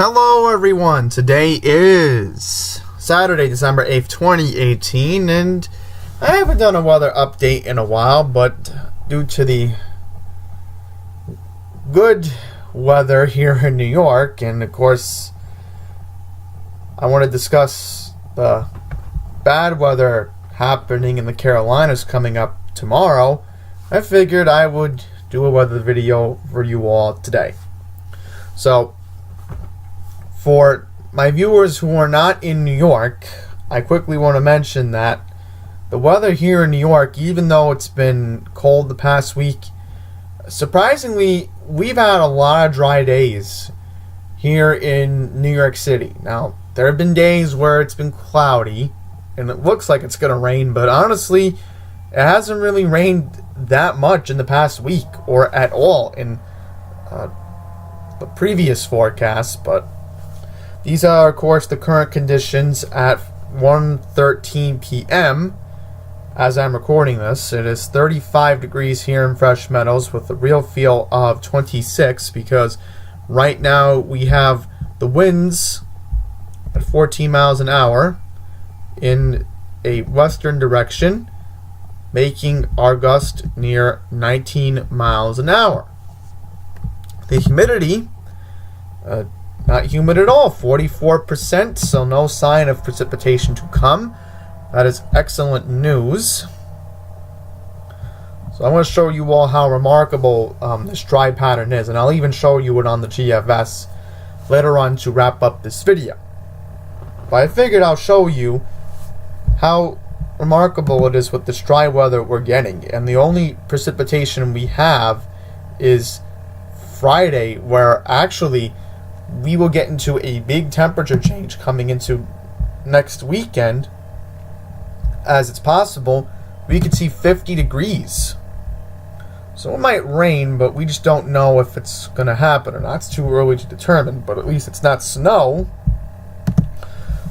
Hello everyone, today is Saturday, December 8th, 2018, and I haven't done a weather update in a while, but due to the good weather here in New York, and of course I want to discuss the bad weather happening in the Carolinas coming up tomorrow, I figured I would do a weather video for you all today. So, for my viewers who are not in New York, I quickly want to mention that the weather here in New York, even though it's been cold the past week, surprisingly, we've had a lot of dry days here in New York City. Now, there have been days where it's been cloudy, and it looks like it's going to rain, but honestly, it hasn't really rained that much in the past week, or at all in the previous forecast, but these are, of course, the current conditions at 1:13 p.m. as I'm recording this. It is 35 degrees here in Fresh Meadows with a real feel of 26 because right now we have the winds at 14 miles an hour in a western direction, making our gust near 19 miles an hour. The humidity, not humid at all, 44%, so no sign of precipitation to come. That is excellent news. So I want to show you all how remarkable this dry pattern is, and I'll even show you it on the GFS later on to wrap up this video. But I figured I'll show you how remarkable it is with this dry weather we're getting, and the only precipitation we have is Friday, where actually we will get into a big temperature change coming into next weekend, as it's possible we could see 50 degrees. So it might rain, but we just don't know if it's going to happen or not. It's too early to determine, but at least it's not snow.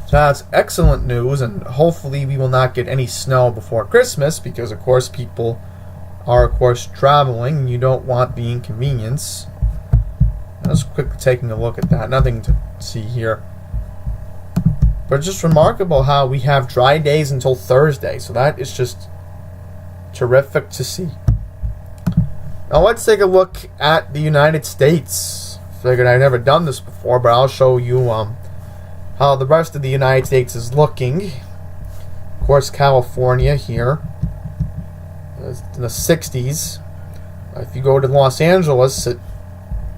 So that's excellent news, and hopefully we will not get any snow before Christmas, because of course people are of course traveling and you don't want the inconvenience. Just quickly taking a look at that. Nothing to see here. But it's just remarkable how we have dry days until Thursday. So that is just terrific to see. Now let's take a look at the United States. Figured I'd never done this before, but I'll show you how the rest of the United States is looking. Of course, California here is in the 60s. If you go to Los Angeles, it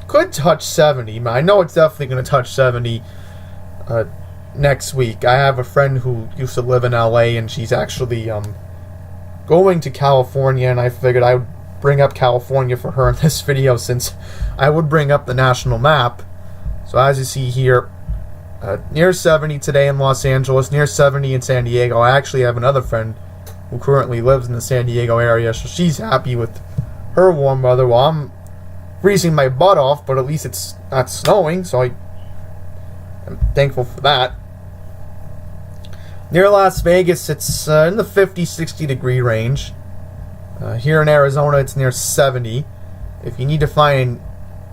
could touch 70. I know it's definitely going to touch 70 next week. I have a friend who used to live in LA, and she's actually going to California, and I figured I would bring up California for her in this video, since I would bring up the national map. So as you see here, near 70 today in Los Angeles, near 70 in San Diego. I actually have another friend who currently lives in the San Diego area, so she's happy with her warm weather while I'm freezing my butt off, but at least it's not snowing, so I am thankful for that. Near Las Vegas, it's in the 50-60 degree range. Here in Arizona, it's near 70. If you need to find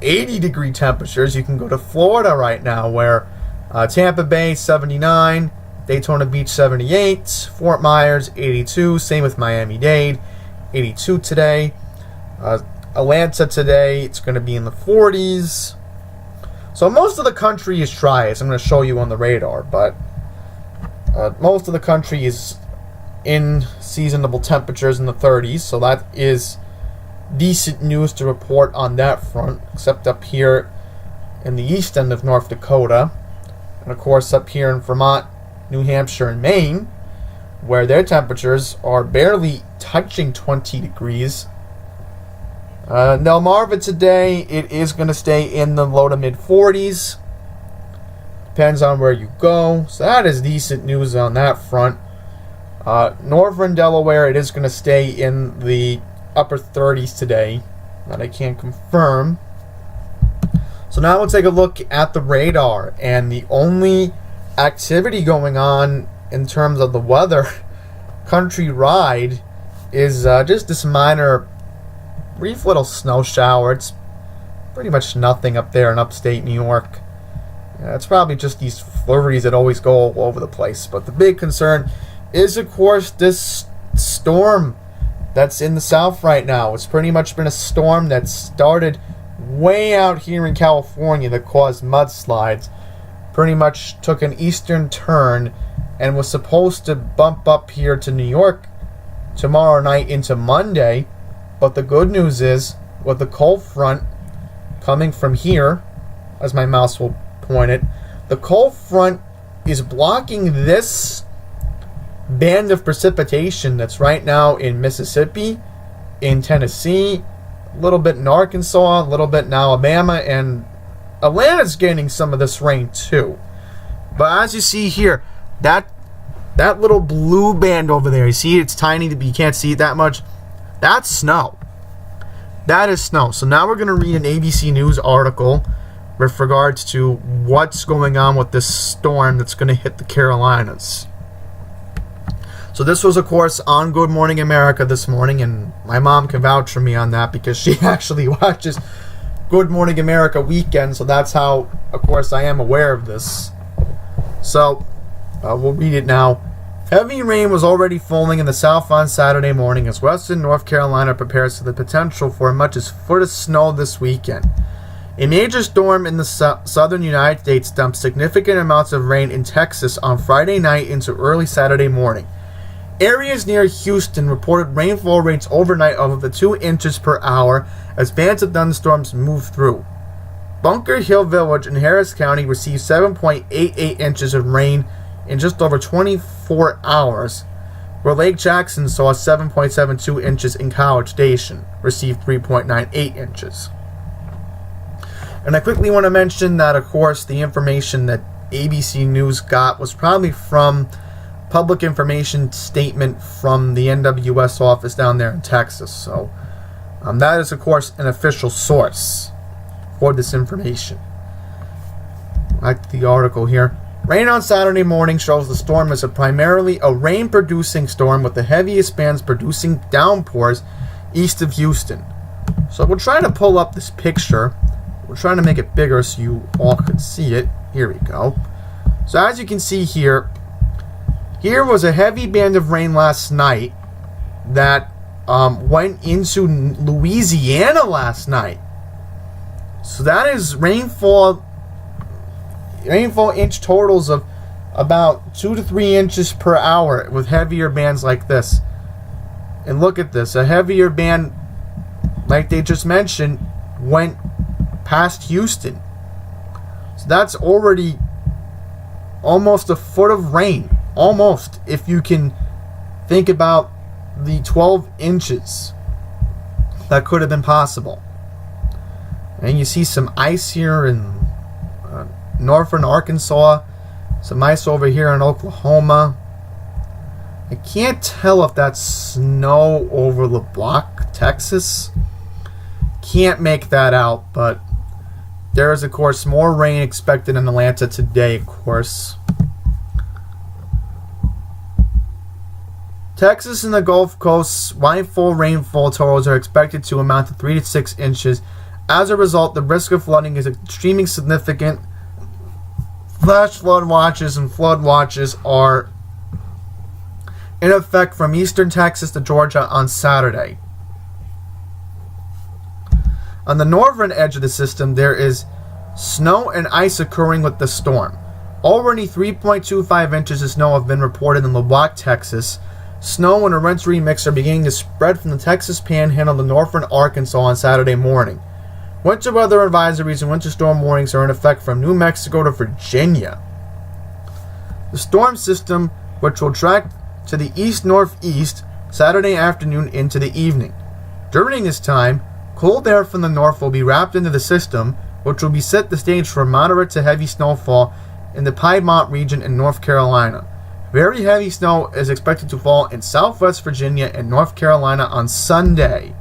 80 degree temperatures, you can go to Florida right now, where Tampa Bay 79, Daytona Beach 78, Fort Myers 82, same with Miami-Dade 82 today. Atlanta today, it's going to be in the 40s. So most of the country is dry, as I'm going to show you on the radar, but most of the country is in seasonable temperatures in the 30s, so that is decent news to report on that front, except up here in the east end of North Dakota, and of course up here in Vermont, New Hampshire, and Maine, where their temperatures are barely touching 20 degrees. Delmarva today, it is going to stay in the low to mid 40s. Depends on where you go. So that is decent news on that front. Northern Delaware, it is going to stay in the upper 30s today. That I can't confirm. So now we'll take a look at the radar. And the only activity going on in terms of the weather countrywide is just this minor brief little snow shower. It's pretty much nothing up there in upstate New York. Yeah, it's probably just these flurries that always go all over the place. But the big concern is, of course, this storm that's in the south right now. It's pretty much been a storm that started way out here in California that caused mudslides. Pretty much took an eastern turn and was supposed to bump up here to New York tomorrow night into Monday. But the good news is, with the cold front coming from here, as my mouse will point it, the cold front is blocking this band of precipitation that's right now in Mississippi, in Tennessee, a little bit in Arkansas, a little bit in Alabama, and Atlanta's getting some of this rain too. But as you see here, that little blue band over there, you see it's tiny, you can't see it that much. That's snow. That is snow. So now we're going to read an ABC News article with regards to what's going on with this storm that's going to hit the Carolinas. So this was, of course, on Good Morning America this morning, and my mom can vouch for me on that because she actually watches Good Morning America weekend, so that's how, of course, I am aware of this. So, we'll read it now. Heavy rain was already falling in the south on Saturday morning as western North Carolina prepares for the potential for as much as a foot of snow this weekend. A major storm in the southern United States dumped significant amounts of rain in Texas on Friday night into early Saturday morning. Areas near Houston reported rainfall rates overnight of up to 2 inches per hour as bands of thunderstorms moved through. Bunker Hill Village in Harris County received 7.88 inches of rain in just over 24 hours, where Lake Jackson saw 7.72 inches in College Station, received 3.98 inches. And I quickly want to mention that, of course, the information that ABC News got was probably from public information statement from the NWS office down there in Texas. So that is, of course, an official source for this information. Like the article here. Rain on Saturday morning shows the storm is primarily a rain-producing storm with the heaviest bands producing downpours east of Houston. So we'll try to pull up this picture. We're trying to make it bigger so you all can see it. Here we go. So as you can see here, here was a heavy band of rain last night that went into Louisiana last night. So that is rainfall inch totals of about 2 to 3 inches per hour with heavier bands like this. And look at this, a heavier band, like they just mentioned, went past Houston. So that's already almost a foot of rain. Almost, if you can think about the 12 inches that could have been possible. And you see some ice here in northern Arkansas, some ice over here in Oklahoma. I can't tell if that's snow over LeBlanc, Texas. Can't make that out, but there is, of course, more rain expected in Atlanta today, of course. Texas and the Gulf Coast's rainfall totals are expected to amount to 3 to 6 inches. As a result, the risk of flooding is extremely significant. Flash flood watches and flood watches are in effect from eastern Texas to Georgia on Saturday. On the northern edge of the system, there is snow and ice occurring with the storm. Already 3.25 inches of snow have been reported in LeBlanc, Texas. Snow and a wintry mix are beginning to spread from the Texas Panhandle to northern Arkansas on Saturday morning. Winter weather advisories and winter storm warnings are in effect from New Mexico to Virginia. The storm system, which will track to the east-northeast Saturday afternoon into the evening. During this time, cold air from the north will be wrapped into the system, which will be set the stage for moderate to heavy snowfall in the Piedmont region in North Carolina. Very heavy snow is expected to fall in southwest Virginia and North Carolina on Sunday.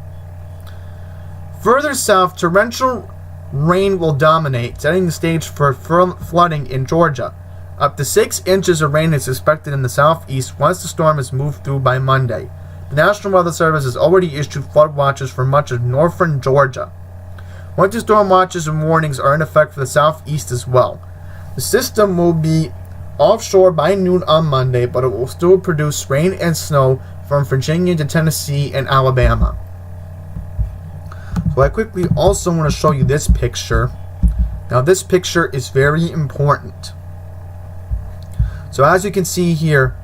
Further south, torrential rain will dominate, setting the stage for flooding in Georgia. Up to 6 inches of rain is expected in the southeast once the storm is moved through by Monday. The National Weather Service has already issued flood watches for much of northern Georgia. Winter storm watches and warnings are in effect for the southeast as well. The system will be offshore by noon on Monday, but it will still produce rain and snow from Virginia to Tennessee and Alabama. So I quickly also want to show you this picture. Now this picture is very important. So as you can see here,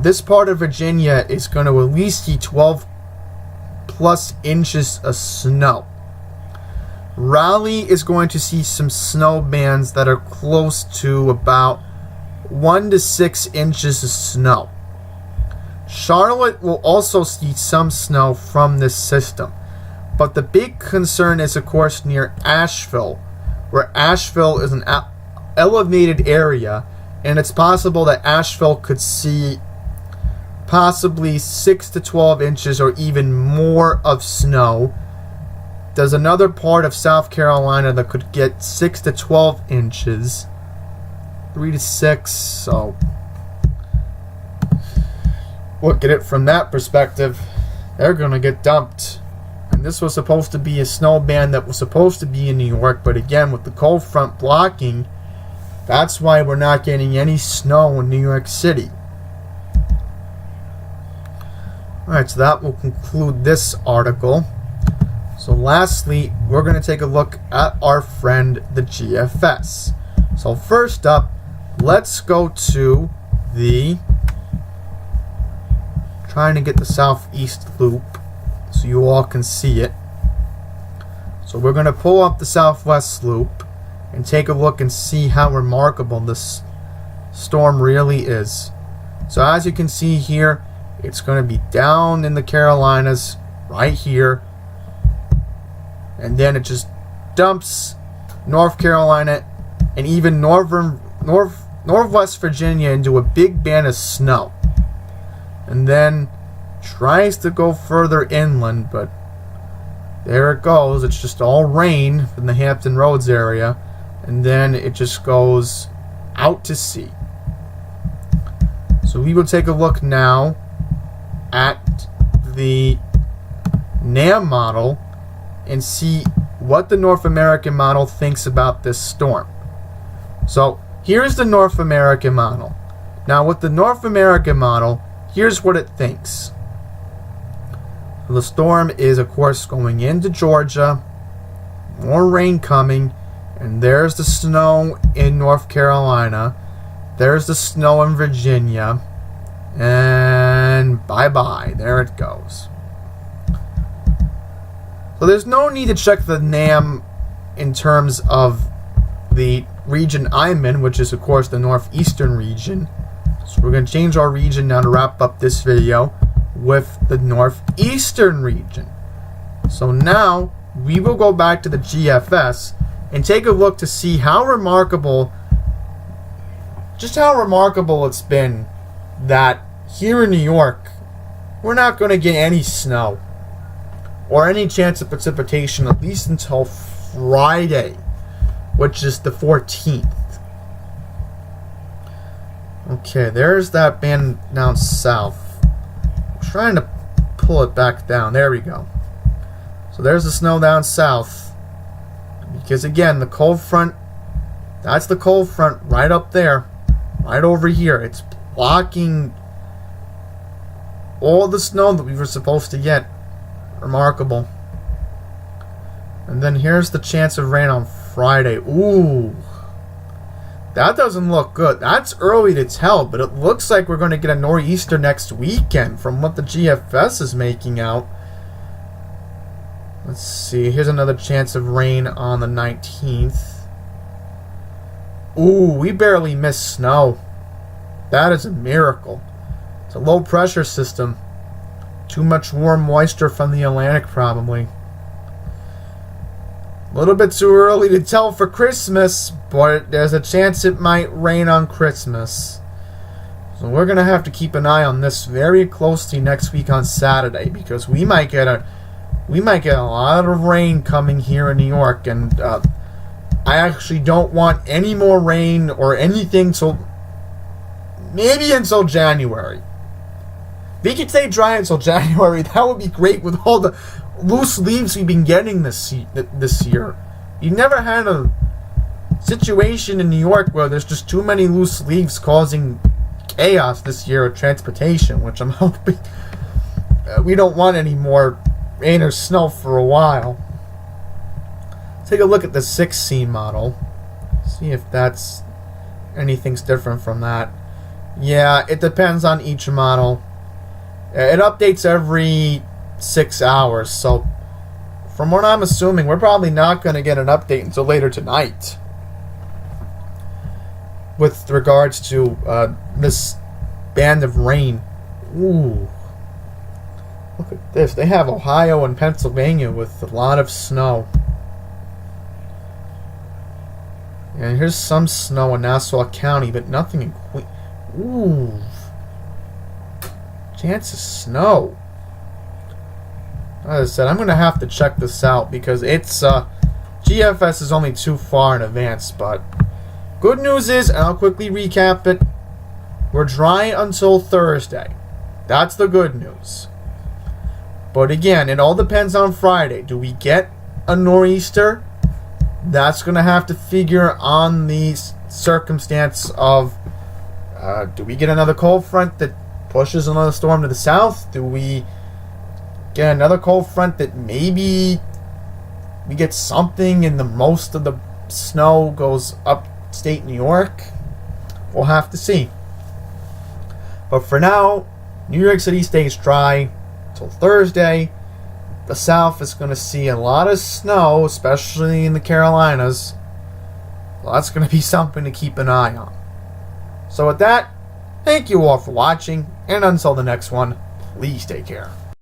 this part of Virginia is going to at least see 12 plus inches of snow. Raleigh is going to see some snow bands that are close to about 1 to 6 inches of snow. Charlotte will also see some snow from this system. But the big concern is, of course, near Asheville, where Asheville is an elevated area, and it's possible that Asheville could see possibly 6 to 12 inches or even more of snow. There's another part of South Carolina that could get 6 to 12 inches, 3 to 6, so look at it from that perspective. They're going to get dumped. And this was supposed to be a snow band that was supposed to be in New York, but again, with the cold front blocking, that's why we're not getting any snow in New York City. Alright, so that will conclude this article. So lastly, we're going to take a look at our friend, the GFS. So first up, let's go to the... trying to get the southeast loop so you all can see it. So we're going to pull up the southwest loop and take a look and see how remarkable this storm really is. So as you can see here, it's going to be down in the Carolinas right here, and then it just dumps North Carolina and even northwest Virginia into a big band of snow, and then tries to go further inland, but there it goes. It's just all rain from the Hampton Roads area, and then it just goes out to sea. So we will take a look now at the NAM model and see what the North American model thinks about this storm. So here's the North American model. Now with the North American model, here's what it thinks. The storm is, of course, going into Georgia, more rain coming, and there's the snow in North Carolina, there's the snow in Virginia, and bye-bye, there it goes. So there's no need to check the NAM in terms of the region I'm in, which is, of course, the northeastern region. So we're going to change our region now to wrap up this video with the northeastern region. So now we will go back to the GFS and take a look to see how remarkable it's been that here in New York we're not going to get any snow or any chance of precipitation at least until Friday, which is the 14th. Okay, there's that band down south. I'm trying to pull it back down. There we go. So there's the snow down south. Because again, the cold front, that's the cold front right up there. Right over here. It's blocking all the snow that we were supposed to get. Remarkable. And then here's the chance of rain on Friday. Ooh. That doesn't look good. That's early to tell, but it looks like we're going to get a nor'easter next weekend from what the GFS is making out. Let's see. Here's another chance of rain on the 19th. Ooh, we barely missed snow. That is a miracle. It's a low pressure system. Too much warm moisture from the Atlantic, probably. A little bit too early to tell for Christmas, but there's a chance it might rain on Christmas. So we're going to have to keep an eye on this very closely next week on Saturday, because we might get a lot of rain coming here in New York, and I actually don't want any more rain or anything till maybe until January. If we could stay dry until January, that would be great with all the loose leaves we've been getting this year. You've never had situation in New York where there's just too many loose leaves causing chaos this year with transportation, which I'm hoping we don't want any more rain or snow for a while. Take a look at the 6C model. See if that's anything's different from that. Yeah, it depends on each model. It updates every 6 hours, so from what I'm assuming, we're probably not going to get an update until later tonight with regards to this band of rain. Ooh. Look at this. They have Ohio and Pennsylvania with a lot of snow. And here's some snow in Nassau County, but nothing in Queen. Ooh. Chance of snow. As I said, I'm going to have to check this out because it's GFS is only too far in advance. But good news is, and I'll quickly recap it, we're dry until Thursday. That's the good news. But again, it all depends on Friday. Do we get a nor'easter? That's going to have to figure on the circumstance of do we get another cold front that pushes another storm to the south? Do we get another cold front that maybe we get something and the most of the snow goes upstate New York? We'll have to see. But for now, New York City stays dry till Thursday. The South is going to see a lot of snow, especially in the Carolinas. Well, that's going to be something to keep an eye on. So with that, thank you all for watching, and until the next one, please take care.